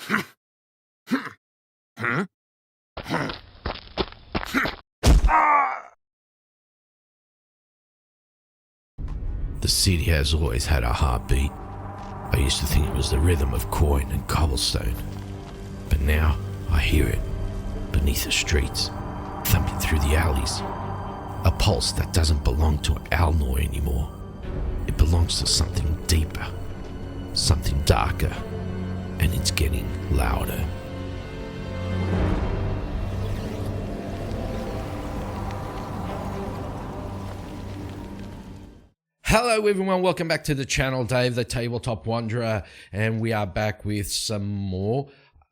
The city has always had a heartbeat. I used to think it was the rhythm of coin and cobblestone, but now I hear it beneath the streets, thumping through the alleys. A pulse that doesn't belong to Alnor anymore. It belongs to something deeper, something darker, and it's getting louder. Hello everyone, welcome back to the channel. Dave, the Tabletop Wanderer, and we are back with some more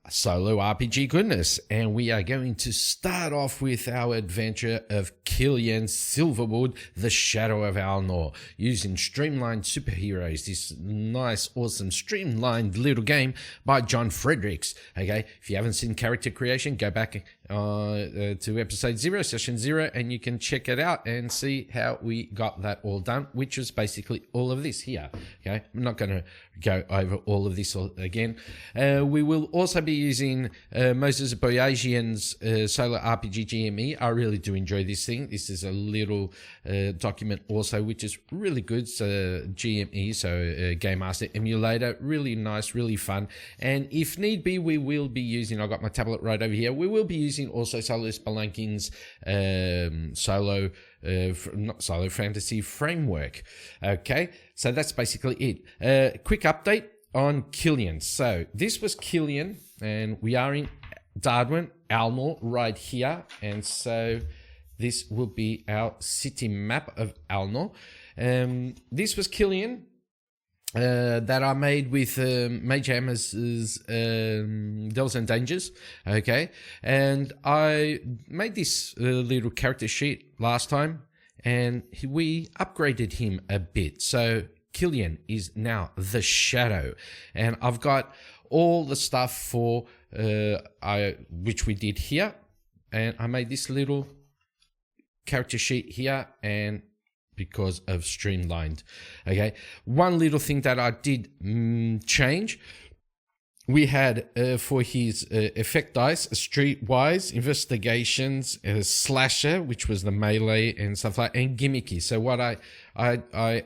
solo RPG goodness, and we are going to start off with our adventure of Killion Silverwood, the Shadow of Alnor, using streamlined superheroes. This nice, awesome, streamlined little game by John Fredericks. Okay, if you haven't seen character creation, go back to episode 0, session 0, and you can check it out and see how we got that all done, which was basically all of this here. Okay, I'm not going to go over all of this again. We will also be using Moses Boyajian's solo RPG GME. I really do enjoy this thing. This is a little document also, which is really good. So GME, so Game Master Emulator, really nice, really fun. And if need be, we will be using, I've got my tablet right over here, we will be using also Solo Spelunky's not solo fantasy framework. Okay, so that's basically it. Quick update on Killion. So this was Killion, and we are in Darwin, Alnor, right here, and so this will be our city map of Alnor. This was Killion that I made with Mage Hammer's Delves and Dangers, okay? And I made this little character sheet last time, and we upgraded him a bit. So Killion is now the Shadow, and I've got all the stuff for which we did here, and I made this little character sheet here, and because of streamlined. Okay, one little thing that I did change, we had for his effect dice, streetwise, investigations, slasher, which was the melee and stuff like, and gimmicky. So what I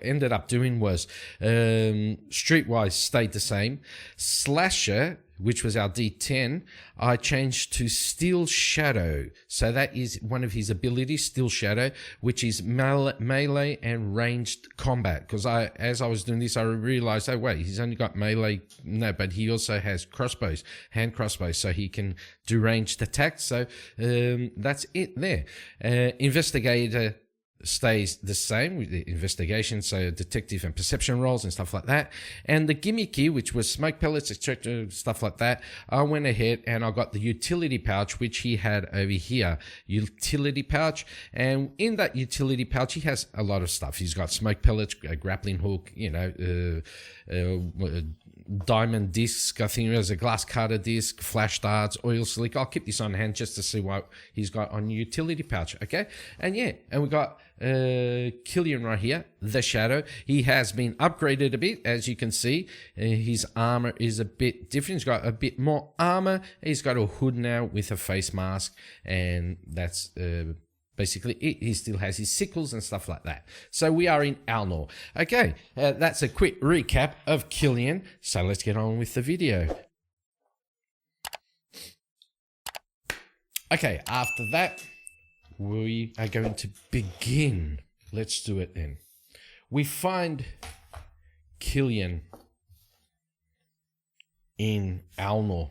ended up doing was streetwise stayed the same. Slasher, which was our D10, I changed to Steel Shadow. So that is one of his abilities, Steel Shadow, which is melee and ranged combat. Because as I was doing this, I realized, oh wait, he's only got melee. No, but he also has crossbows, hand crossbows, so he can do ranged attacks. So that's it there. Investigator stays the same with the investigation, so detective and perception roles and stuff like that. And the gimmicky, which was smoke pellets, etc., stuff like that, I went ahead and I got the utility pouch, which he had over here. Utility pouch, and in that utility pouch, he has a lot of stuff. He's got smoke pellets, a grappling hook, diamond disc, I think there's a glass cutter disc, flash darts, oil slick. I'll keep this on hand just to see what he's got on utility pouch. Okay, and yeah, and we got Killion right here, the Shadow. He has been upgraded a bit, as you can see. His armor is a bit different. He's got a bit more armor. He's got a hood now with a face mask, and that's basically it. He still has his sickles and stuff like that. So we are in Alnor. Okay, that's a quick recap of Killion. So let's get on with the video. Okay, after that, we are going to begin. Let's do it then. We find Killion in Alnor.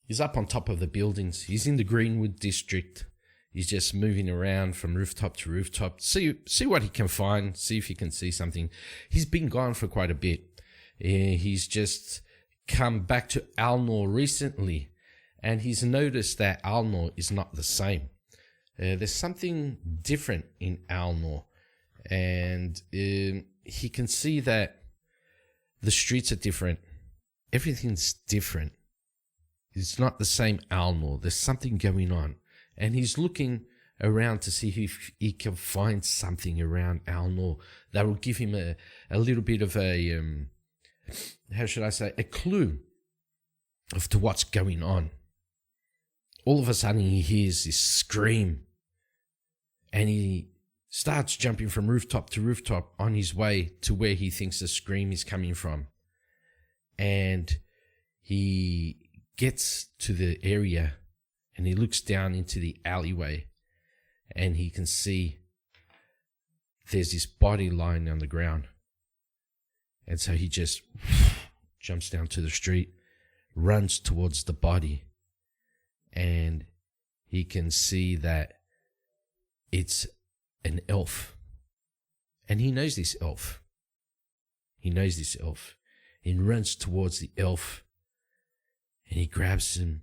He's up on top of the buildings. He's in the Greenwood district. He's just moving around from rooftop to rooftop. See what he can find. See if he can see something. He's been gone for quite a bit. He's just come back to Alnor recently, and he's noticed that Alnor is not the same. There's something different in Alnor, and he can see that the streets are different. Everything's different. It's not the same Alnor. There's something going on. And he's looking around to see if he can find something around Alnor that will give him a little bit of a, how should I say, a clue to what's going on. All of a sudden he hears this scream, and he starts jumping from rooftop to rooftop on his way to where he thinks the scream is coming from. And he gets to the area and he looks down into the alleyway, and he can see there's this body lying on the ground. And so he just jumps down to the street, runs towards the body, and he can see that it's an elf. And he knows this elf. He runs towards the elf, and he grabs him,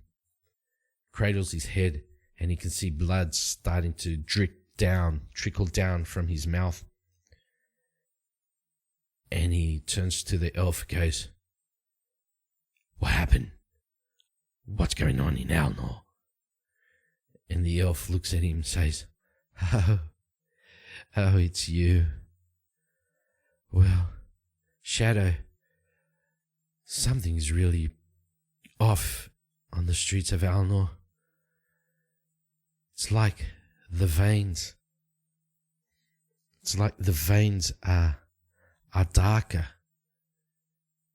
cradles his head, and he can see blood starting to trickle down from his mouth. And he turns to the elf and goes, "What happened? What's going on in Alnor?" And the elf looks at him and says, Oh, it's you. Well, Shadow, something's really off on the streets of Alnor. It's like the veins. Are darker.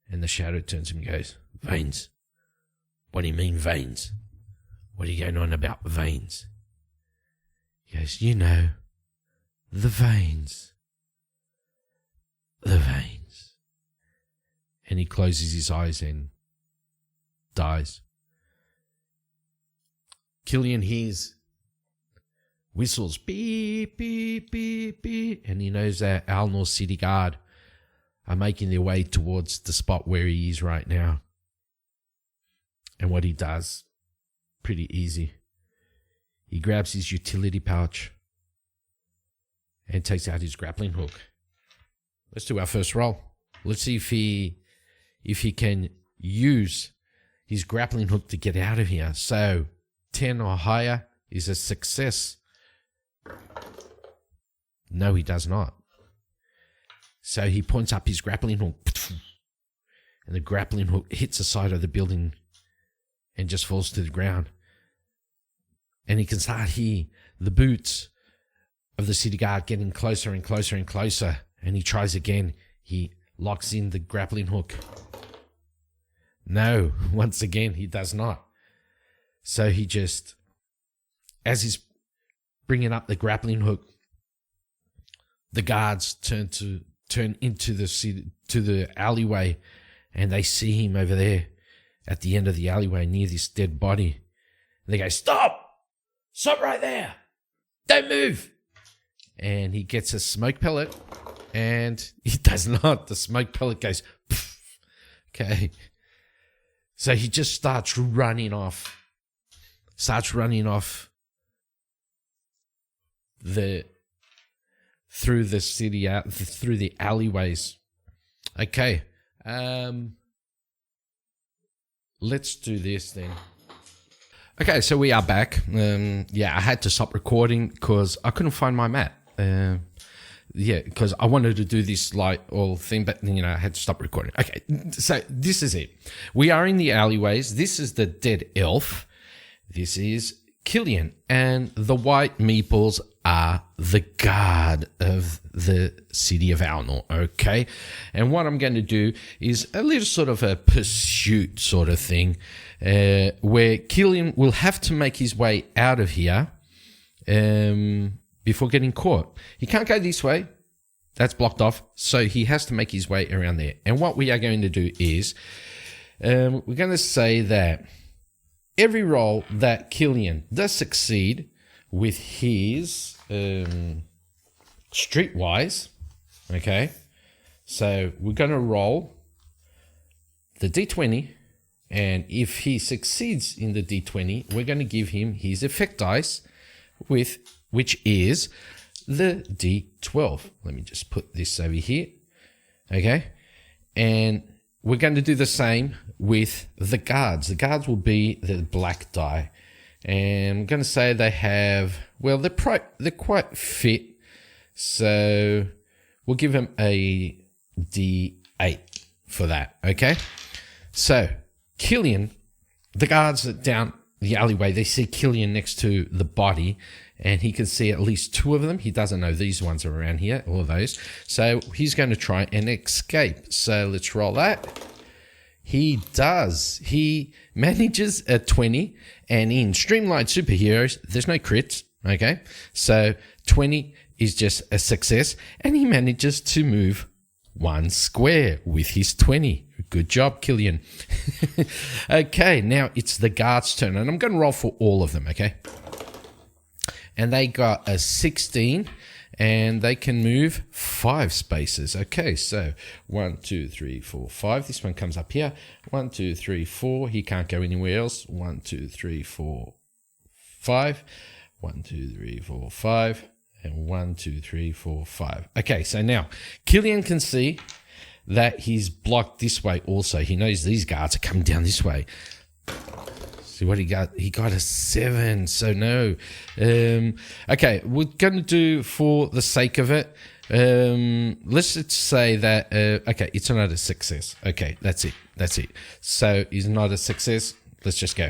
And the Shadow turns to him and goes, "Veins? What do you mean veins? What are you going on about veins?" He goes, "You know, the veins. The veins." And he closes his eyes and dies. Killian hears whistles, beep, beep, beep, beep, and he knows that Alnor City Guard are making their way towards the spot where he is right now. And what he does, pretty easy. He grabs his utility pouch and takes out his grappling hook. Let's do our first roll. Let's see if he can use his grappling hook to get out of here. So 10 or higher is a success. No, he does not. So he points up his grappling hook, and the grappling hook hits the side of the building and just falls to the ground. And he can start hear the boots of the city guard getting closer and closer and closer. And he tries again. He locks in the grappling hook. No, once again, he does not. So he just, as he's bringing up the grappling hook, the guards turn into the alleyway, and they see him over there at the end of the alleyway near this dead body. And they go, "Stop! Stop right there! Don't move!" And he gets a smoke pellet, and he does not. The smoke pellet goes, pff. Okay. So he just starts running off through the city, through the alleyways. Okay. Let's do this then. Okay, so we are back. I had to stop recording because I couldn't find my mat. Because I wanted to do this like all thing, but I had to stop recording. Okay, so this is it. We are in the alleyways. This is the dead elf. This is Killian, and the white meeples are the guard of the city of Alnor, okay? And what I'm going to do is a little sort of a pursuit sort of thing, where Killian will have to make his way out of here before getting caught. He can't go this way. That's blocked off. So he has to make his way around there. And what we are going to do is we're going to say that every roll that Killian does succeed with his streetwise, okay? So we're going to roll the D20, and if he succeeds in the D20, we're going to give him his effect dice, which is the D12. Let me just put this over here, okay? And we're going to do the same with the guards. The guards will be the black die. And I'm going to say they have, well, they're quite fit. So we'll give them a D8 for that, okay? So Killian the guards down the alleyway, they see Killian next to the body, and he can see at least two of them. He doesn't know these ones are around here, or those. So he's going to try and escape. So let's roll that. He does. He manages a 20, and in Streamlined Superheroes, there's no crits, okay? So 20 is just a success, and he manages to move 1 square with his 20. Good job, Killian. Okay, now it's the guards' turn, and I'm going to roll for all of them, okay? And they got a 16, and they can move 5 spaces. Okay, so 1, 2, 3, 4, 5. This one comes up here. 1, 2, 3, 4. He can't go anywhere else. 1, 2, 3, 4, 5. 1, 2, 3, 4, 5. And 1, 2, 3, 4, 5. Okay, so now Killian can see that he's blocked this way also. He knows these guards are coming down this way. See what he got? He got a 7, so no. Okay, we're going to do, for the sake of it, let's just say that, okay, it's not a success. Okay, that's it. That's it. So he's not a success. Let's just go.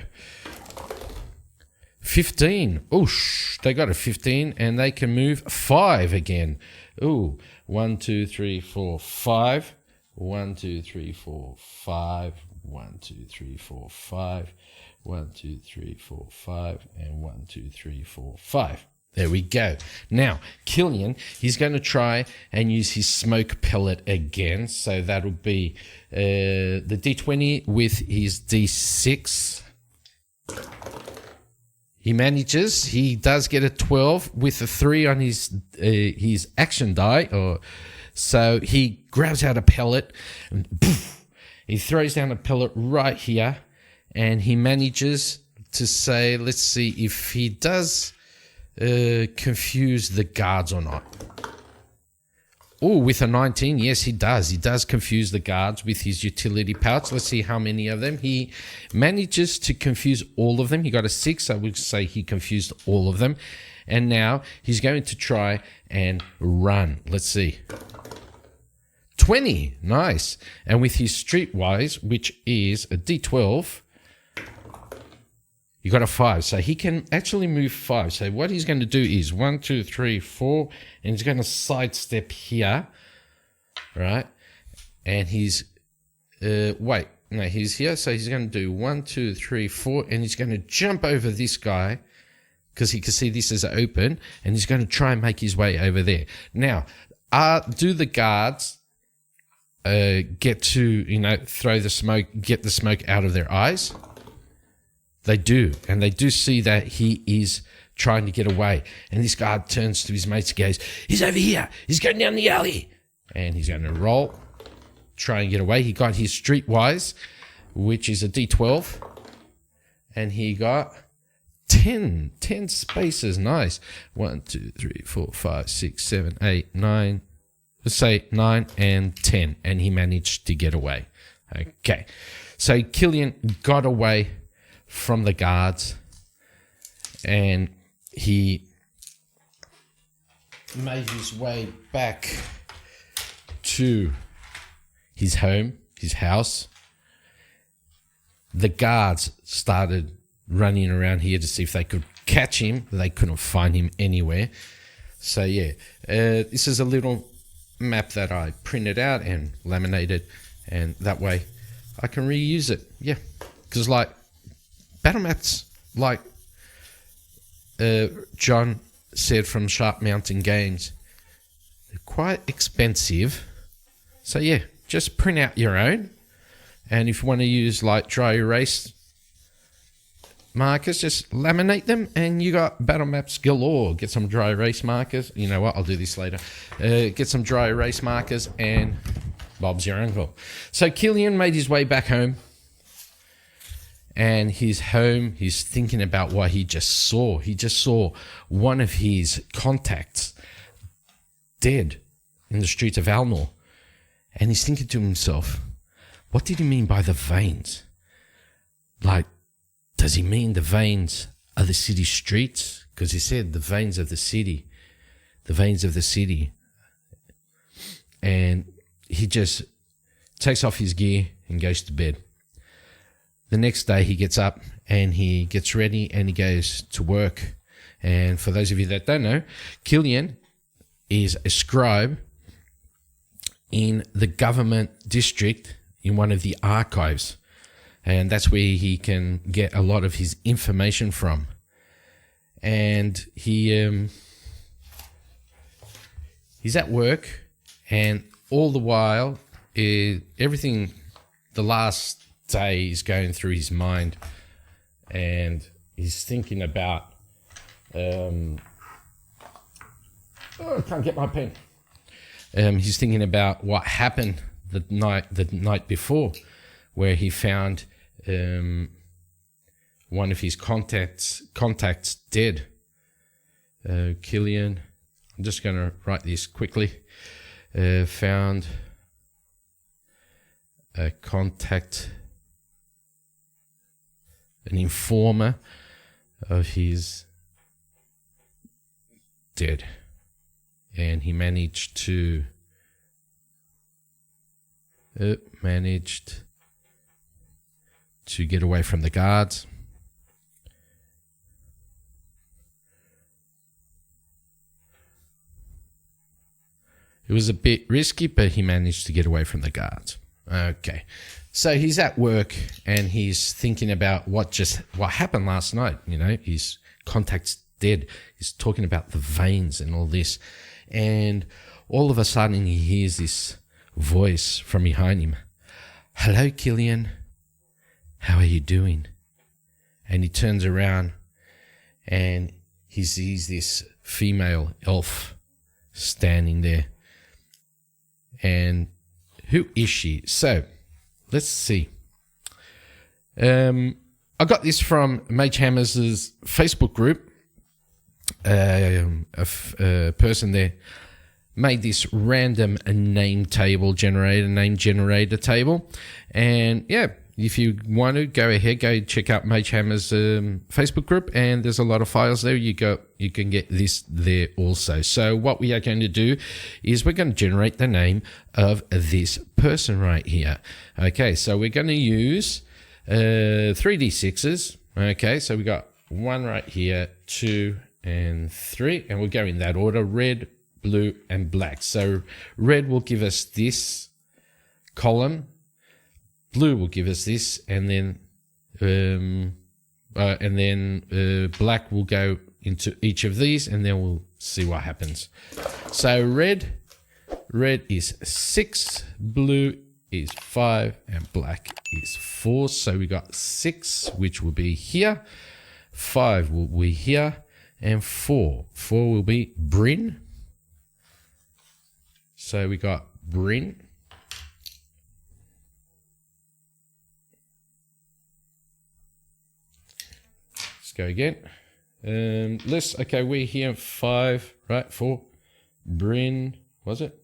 15. Oosh, they got a 15, and they can move 5 again. Ooh, 1, 2, 3, 4, 5. 1, 2, 3, 4, 5. 1, 2, 3, 4, 5. 1, 2, 3, 4, 5. And 1, 2, 3, 4, 5. There we go. Now, Killian, he's going to try and use his smoke pellet again. So that'll be the D20 with his D6. He manages. He does get a 12 with a 3 on his action die. So he grabs out a pellet and poof, he throws down a pellet right here, and he manages to say, let's see if he does confuse the guards or not. Oh, with a 19, yes, he does. He does confuse the guards with his utility pouch. Let's see how many of them. He manages to confuse all of them. He got a 6. I would say he confused all of them. And now he's going to try and run. Let's see. 20. Nice. And with his streetwise, which is a D12, you got a 5. So he can actually move 5. So what he's going to do is 1, 2, 3, 4, and he's going to sidestep here, right? And he's, wait, no, he's here. So he's going to do 1, 2, 3, 4, and he's going to jump over this guy because he can see this is open, and he's going to try and make his way over there. Now, do the guards get to, throw the smoke, get the smoke out of their eyes? They do, and they do see that he is trying to get away. And this guard turns to his mates and goes, he's over here. He's going down the alley. And he's going to roll, try and get away. He got his streetwise, which is a D12. And he got 10 spaces. Nice. 1, 2, 3, 4, 5, 6, 7, 8, 9. Let's say 9 and 10. And he managed to get away. Okay. So Killian got away from the guards, and he made his way back to his home, his house. The guards started running around here to see if they could catch him. They couldn't find him anywhere. So yeah, this is a little map that I printed out and laminated, and that way I can reuse it. Yeah, because like battle maps, like John said from Sharp Mountain Games, they're quite expensive. So yeah, just print out your own. And if you want to use like dry erase markers, just laminate them, and you got battle maps galore. Get some dry erase markers. You know what? I'll do this later. Get some dry erase markers, and Bob's your uncle. So Killian made his way back home. And he's home, he's thinking about what he just saw. He just saw one of his contacts dead in the streets of Alnor. And he's thinking to himself, what did he mean by the veins? Like, does he mean the veins are the city streets? Because he said the veins of the city. The veins of the city. And he just takes off his gear and goes to bed. the next day he gets up and he gets ready and he goes to work. And for those of you that don't know, Killian is a scribe in the government district in one of the archives. And that's where he can get a lot of his information from. And he's at work, and all the while, everything, the last day is going through his mind, and he's thinking about, I can't get my pen. He's thinking about what happened the night before, where he found one of his contacts dead. Killian, I'm just going to write this quickly. Found a contact, an informer of his dead, and he managed to get away from the guards. It was a bit risky, but he managed to get away from the guards. Okay, so he's at work and he's thinking about what happened last night. You know, his contact's dead. He's talking about the veins and all this, and all of a sudden he hears this voice from behind him. "Hello, Killian. How are you doing?" And he turns around and he sees this female elf standing there. And who is she? So, let's see. I got this from Mage Hammer's Facebook group. A person there made this random name generator table. And yeah, if you want to, go ahead, go check out Mage Hammer's Facebook group, and there's a lot of files there. You can get this there also. So what we are going to do is we're going to generate the name of this person right here. Okay, so we're going to use 3d6s. Okay, so we got 1 right here, 2 and 3, and we'll go in that order: red, blue, and black. So red will give us this column. Blue will give us this, and then black will go into each of these, and then we'll see what happens. So red is 6, blue is 5, and black is 4. So we got 6, which will be here, 5 will be here, and 4 will be Bryn. So we got Bryn. Go again. Okay, we're here 5, right? 4. Bryn, was it?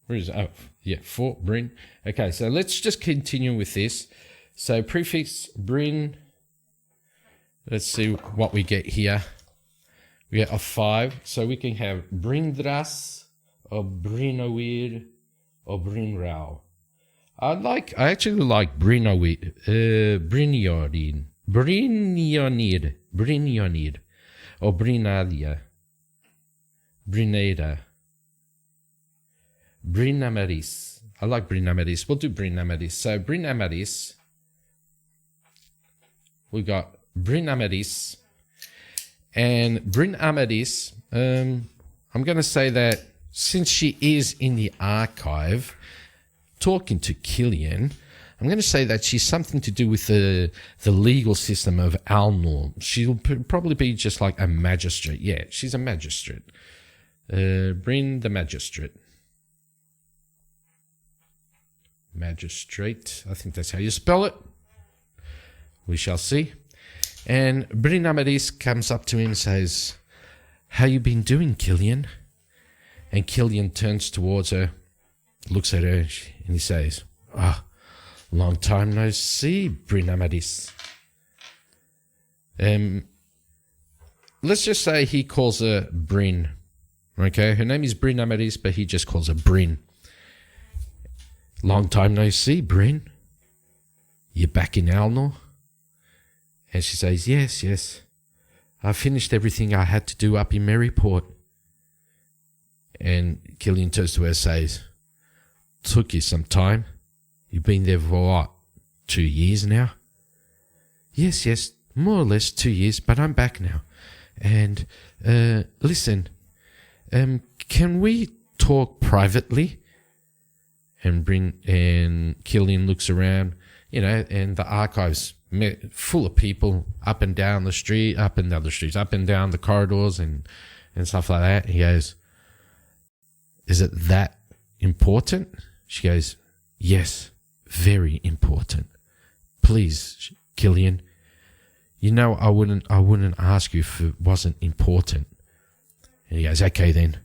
Where is it? Oh, yeah, 4, Bryn. Okay, so let's just continue with this. So prefix Bryn. Let's see what we get here. We get a 5, so we can have Brindras or Brinoir or Brinrao. I actually like Brinoir, Brynionid, or Brynadia, Brynada, Brynamaris. I like Brynamaris. We'll do Brynamaris. So Brynamaris, we got Brynamaris, and Brynamaris. I'm going to say that since she is in the archive, talking to Killian, I'm going to say that she's something to do with the legal system of Alnor. She'll probably be just like a magistrate. Yeah, she's a magistrate. Bryn the magistrate. Magistrate. I think that's how you spell it. We shall see. And Bryn Amadis comes up to him and says, "How you been doing, Killian?" And Killian turns towards her, looks at her, and he says, "Ah, long time no see, Bryn Amadis." Let's just say he calls her Bryn. Okay, her name is Bryn Amadis, but he just calls her Bryn. "Long time no see, Bryn." "You're back in Alnor?" And she says, yes. I finished everything I had to do up in Maryport. And Killian turns to her and says, "Took you some time. You've been there for what, 2 years now?" Yes, more or less 2 years, but I'm back now. And listen, can we talk privately? And Killian looks around, and the archive's full of people up and down the streets, up and down the corridors and stuff like that. He goes, "Is it that important?" She goes, "Yes, very important. Please, Killian, I wouldn't ask you if it wasn't important." And he goes, "Okay then.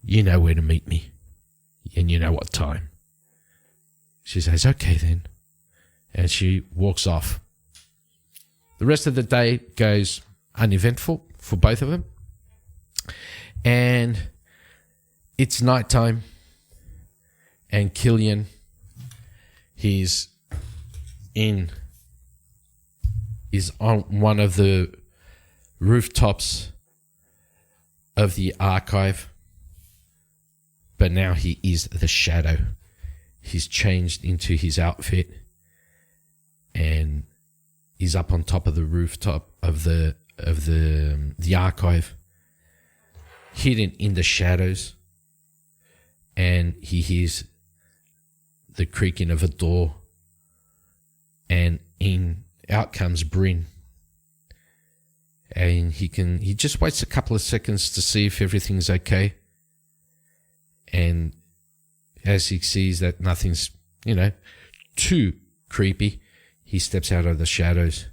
You know where to meet me, and you know what time." She says, "Okay then," and she walks off. The rest of the day goes uneventful for both of them, and it's nighttime, and Killian, is on one of the rooftops of the archive, but now he is the Shadow. He's changed into his outfit and he's up on top of the rooftop of the archive, hidden in the shadows, and he hears the creaking of a door, and out comes Bryn. And he just waits a couple of seconds to see if everything's okay. And as he sees that nothing's, too creepy, he steps out of the shadows.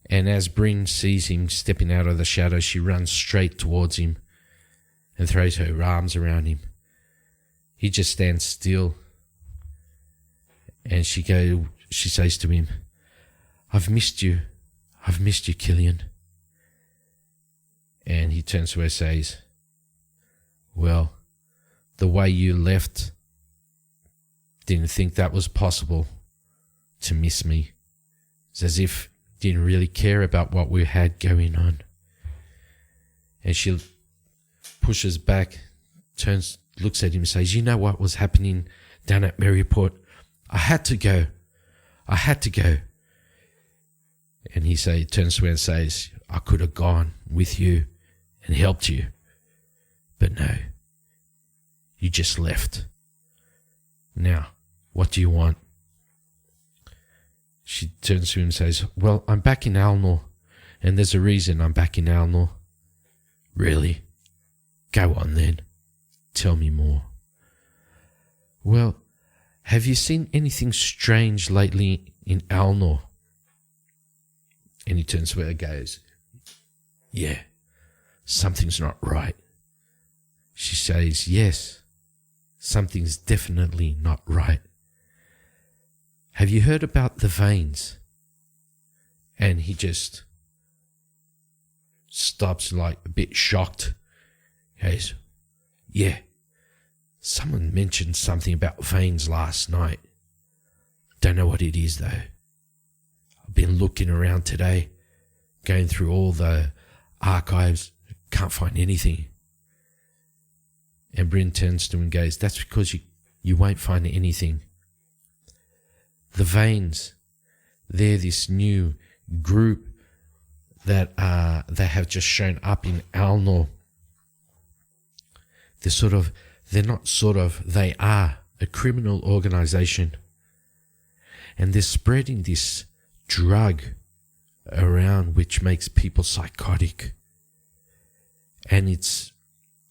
And as Bryn sees him stepping out of the shadows, she runs straight towards him and throws her arms around him. He just stands still. And she says to him, I've missed you, Killian." And he turns to her and says, "Well, the way you left, didn't think that was possible to miss me. It's as if you didn't really care about what we had going on." And she pushes back, looks at him and says, "You know what was happening down at Maryport? I had to go. And he turns to her and says, "I could have gone with you and helped you. But no, you just left. Now, what do you want?" She turns to him and says, "Well, I'm back in Alnor, and there's a reason I'm back in Alnor." "Really? Go on then. Tell me more." "Well, have you seen anything strange lately in Alnor?" And he turns to her and goes, "Yeah, something's not right." She says, "Yes, something's definitely not right. Have you heard about the veins?" And he just stops, like a bit shocked. He goes, "Yeah, someone mentioned something about veins last night. Don't know what it is though. I've been looking around today, going through all the archives, can't find anything." And Bryn turns to him and goes, "That's because you won't find anything. The veins, they're this new group that have just shown up in Alnor. They are a criminal organization. And they're spreading this drug around which makes people psychotic. And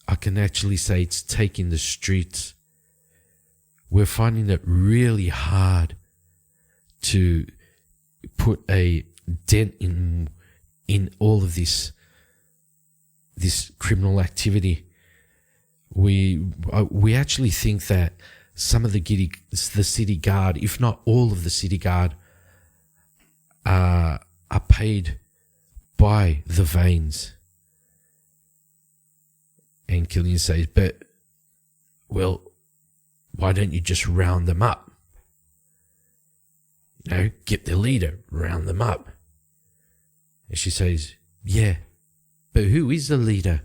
I can actually say it's taking the streets. We're finding it really hard to put a dent in all of this criminal activity. We actually think that some of the city guard, if not all of the city guard, are paid by the veins." And Killian says, "But, well, why don't you just round them up?" get the leader, round them up. And she says, yeah, but who is the leader?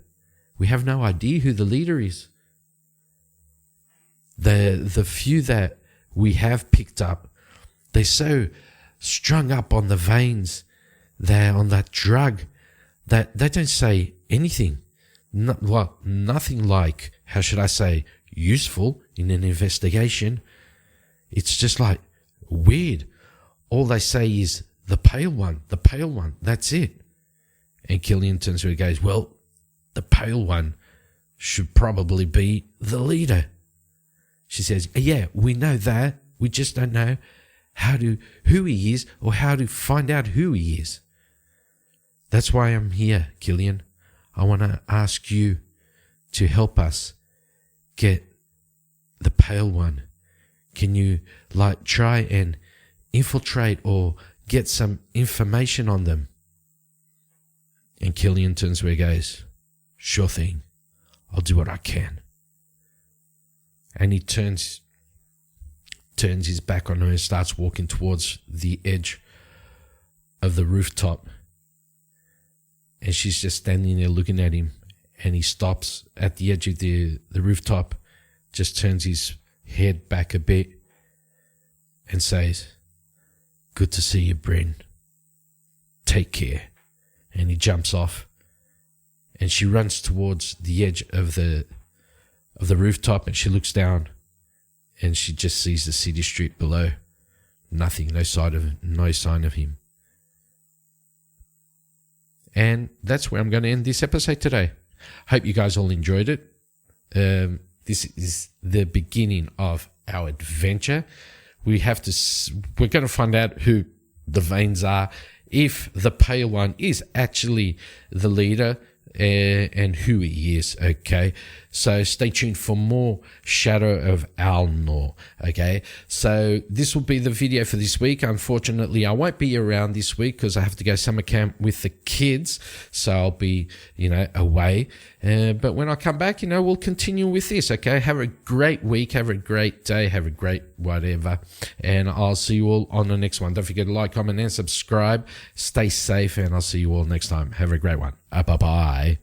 We have no idea who the leader is. The few that we have picked up, they're so strung up on the veins, they're on that drug, that they don't say anything. Nothing like, how should I say, useful in an investigation. It's just like weird. All they say is the pale one, that's it. And Killion turns to her and goes, well, the pale one should probably be the leader. She says, yeah, we know that. We just don't know who he is or how to find out who he is. That's why I'm here, Killion. I want to ask you to help us get the pale one. Can you try and infiltrate or get some information on them? And Killion turns to her and goes, sure thing. I'll do what I can. And he turns his back on her and starts walking towards the edge of the rooftop. And she's just standing there looking at him. And he stops at the edge of the rooftop, just turns his head back a bit and says, good to see you, Bryn. Take care. And he jumps off. And she runs towards the edge of the rooftop, and she looks down and she just sees the city street below. Nothing, no sign of him. And that's where I'm going to end this episode today. Hope you guys all enjoyed it. This is the beginning of our adventure. We're going to find out who the Veins are, if the pale one is actually the leader, and who he is, okay? So stay tuned for more Shadow of Alnor, okay? So this will be the video for this week. Unfortunately, I won't be around this week because I have to go summer camp with the kids, so I'll be, away. But when I come back, we'll continue with this, okay? Have a great week, have a great day, have a great whatever, and I'll see you all on the next one. Don't forget to like, comment, and subscribe. Stay safe, and I'll see you all next time. Have a great one. Bye-bye.